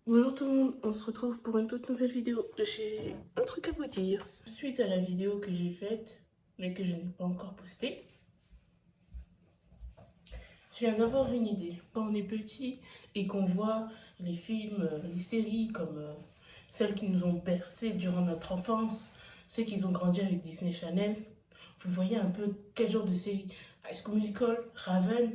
Bonjour tout le monde, on se retrouve pour une toute nouvelle vidéo. J'ai un truc à vous dire. Suite à la vidéo que j'ai faite, mais que je n'ai pas encore postée, je viens d'avoir une idée. Quand on est petit et qu'on voit les films, les séries comme celles qui nous ont bercé durant notre enfance, ceux qui ont grandi avec Disney Channel, vous voyez un peu quel genre de série? High School Musical, Raven,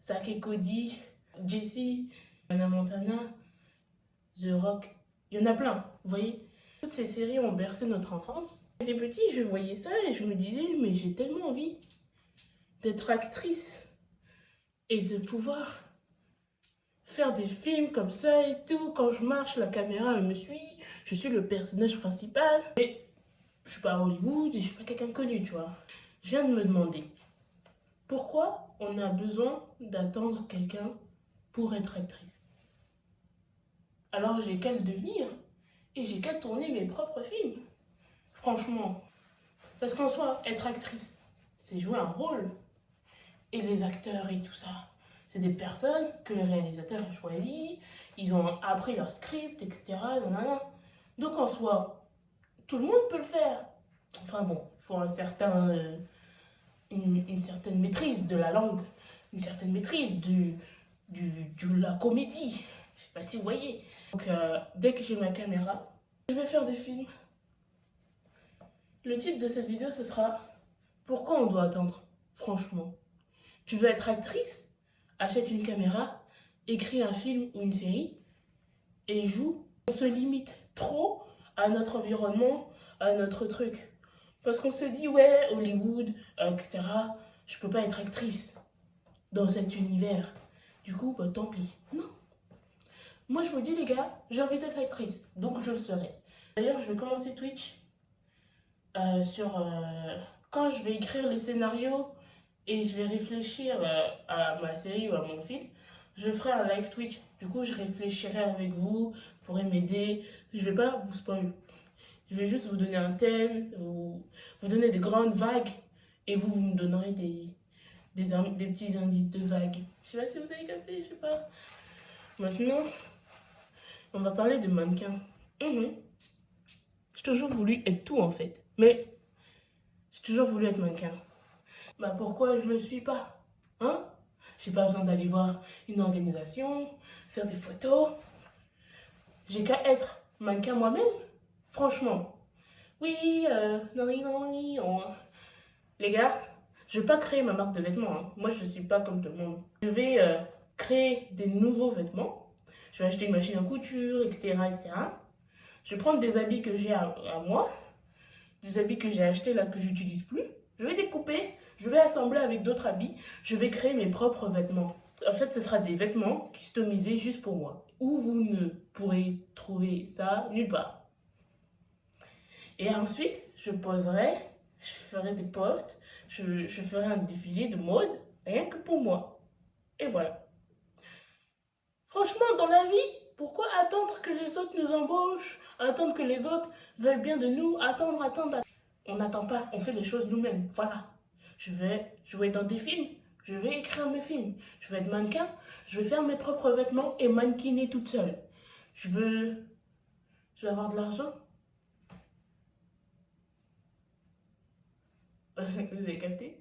Zack et Cody, Jessie, Hannah Montana, The Rock, il y en a plein, vous voyez. Toutes ces séries ont bercé notre enfance. Quand j'étais petit, je voyais ça et je me disais, mais j'ai tellement envie d'être actrice et de pouvoir faire des films comme ça et tout. Quand je marche, la caméra elle me suit, je suis le personnage principal. Mais je suis pas à Hollywood et je suis pas quelqu'un de connu, tu vois. Je viens de me demander, pourquoi on a besoin d'attendre quelqu'un pour être actrice? Alors j'ai qu'à le devenir et j'ai qu'à tourner mes propres films. Franchement. Parce qu'en soi, être actrice, c'est jouer un rôle. Et les acteurs et tout ça, c'est des personnes que le réalisateur a choisi, ils ont appris leur script, etc. Nanana. Donc en soi, tout le monde peut le faire. Enfin bon, il faut une certaine maîtrise de la langue, une certaine maîtrise de la comédie. Je sais pas si vous voyez. Donc dès que j'ai ma caméra, je vais faire des films. Le titre de cette vidéo, ce sera pourquoi on doit attendre, franchement. Tu veux être actrice? Achète une caméra, écris un film ou une série et joue. On se limite trop à notre environnement, à notre truc. Parce qu'on se dit, ouais, Hollywood, etc., je peux pas être actrice dans cet univers. Du coup, bah, tant pis. Non. Moi, je vous dis, les gars, j'ai envie d'être actrice, donc je le serai. D'ailleurs, je vais commencer Twitch quand je vais écrire les scénarios et je vais réfléchir à ma série ou à mon film, je ferai un live Twitch. Du coup, je réfléchirai avec vous, vous pourrez m'aider. Je vais pas vous spoil. Je vais juste vous donner un thème, vous donner des grandes vagues et vous me donnerez des petits indices de vagues. Je sais pas si vous avez capté, je sais pas. Maintenant, on va parler de mannequin. J'ai toujours voulu être tout en fait, mais j'ai toujours voulu être mannequin. Bah pourquoi je le suis pas? Hein? J'ai pas besoin d'aller voir une organisation, faire des photos. J'ai qu'à être mannequin moi-même. Franchement. Oui, non, non, non. Les gars, je vais pas créer ma marque de vêtements, hein. Moi, je suis pas comme tout le monde. Je vais créer des nouveaux vêtements. Je vais acheter une machine à couture, etc., etc. Je vais prendre des habits que j'ai à moi, des habits que j'ai achetés là que j'utilise plus. Je vais découper, je vais assembler avec d'autres habits, je vais créer mes propres vêtements. En fait, ce sera des vêtements customisés juste pour moi. Où vous ne pourrez trouver ça nulle part. Et ensuite, je poserai, je ferai des posts, je ferai un défilé de mode, rien que pour moi. Et voilà. Franchement, dans la vie, pourquoi attendre que les autres nous embauchent, attendre que les autres veuillent bien de nous, attendre. On n'attend pas, on fait les choses nous-mêmes. Voilà. Je vais jouer dans des films, je vais écrire mes films, je vais être mannequin, je vais faire mes propres vêtements et mannequiner toute seule. Je veux avoir de l'argent. Vous avez capté?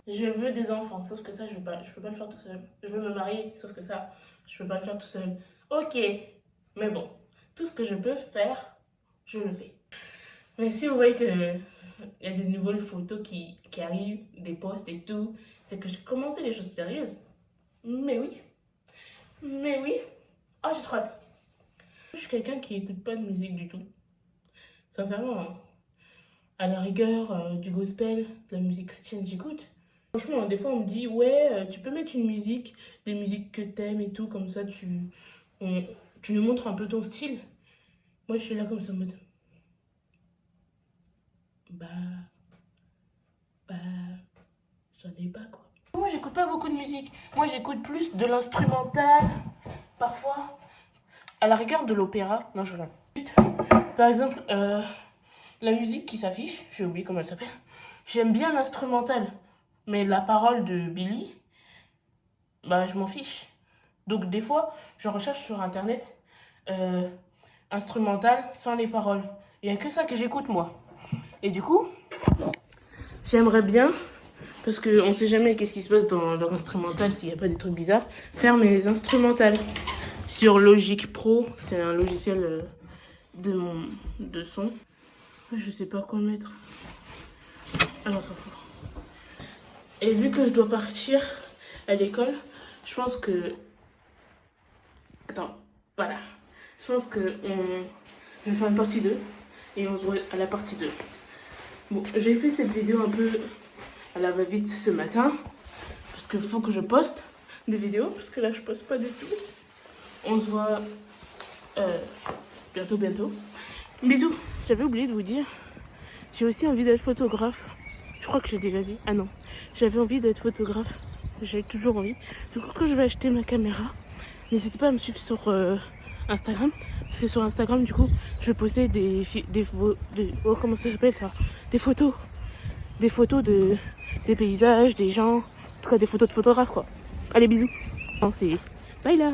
Je veux des enfants, sauf que ça, je peux pas le faire tout seul. Je veux me marier, sauf que ça, je peux pas le faire tout seul. Ok, mais bon, tout ce que je peux faire, je le fais. Mais si vous voyez que il y a des nouvelles photos qui arrivent, des posts et tout, c'est que j'ai commencé les choses sérieuses. Mais oui, mais oui. Ah, j'ai trop hâte. Je suis quelqu'un qui écoute pas de musique du tout. Sincèrement, hein. À la rigueur, du gospel, de la musique chrétienne, j'écoute. Franchement, des fois, on me dit, ouais, tu peux mettre une musique, des musiques que t'aimes et tout, comme ça, on- tu nous montres un peu ton style. Moi, je suis là comme ça, en mode, bah, bah, j'en ai pas, quoi. Moi, j'écoute pas beaucoup de musique. Moi, j'écoute plus de l'instrumental, parfois. À la rigueur de l'opéra. Non, je rigole. Juste, par exemple, la musique qui s'affiche, j'ai oublié comment elle s'appelle. J'aime bien l'instrumental. Mais la parole de Billy, bah, je m'en fiche. Donc des fois, je recherche sur internet instrumental sans les paroles. Il n'y a que ça que j'écoute moi. Et du coup, j'aimerais bien, parce qu'on ne sait jamais qu'est-ce qui se passe dans leur instrumental s'il n'y a pas des trucs bizarres, faire mes instrumentales sur Logic Pro. C'est un logiciel de son. Je sais pas quoi mettre. Ah non, on s'en fout. Et vu que je dois partir à l'école, je pense que... Attends, voilà. Je pense que je vais faire une partie 2 et on se voit à la partie 2. Bon, j'ai fait cette vidéo un peu à la va-vite ce matin parce qu'il faut que je poste des vidéos parce que là je poste pas du tout. On se voit bientôt. Bisous. J'avais oublié de vous dire, j'ai aussi envie d'être photographe. Je crois que j'ai déjà dit. Ah non, j'avais envie d'être photographe. J'ai toujours envie. Du coup, quand je vais acheter ma caméra, n'hésitez pas à me suivre sur Instagram. Parce que sur Instagram, du coup, je vais poster comment ça s'appelle ça? Des photos. Des photos des paysages, des gens. En tout cas, des photos de photographes, quoi. Allez, bisous. Non, c'est... Bye là.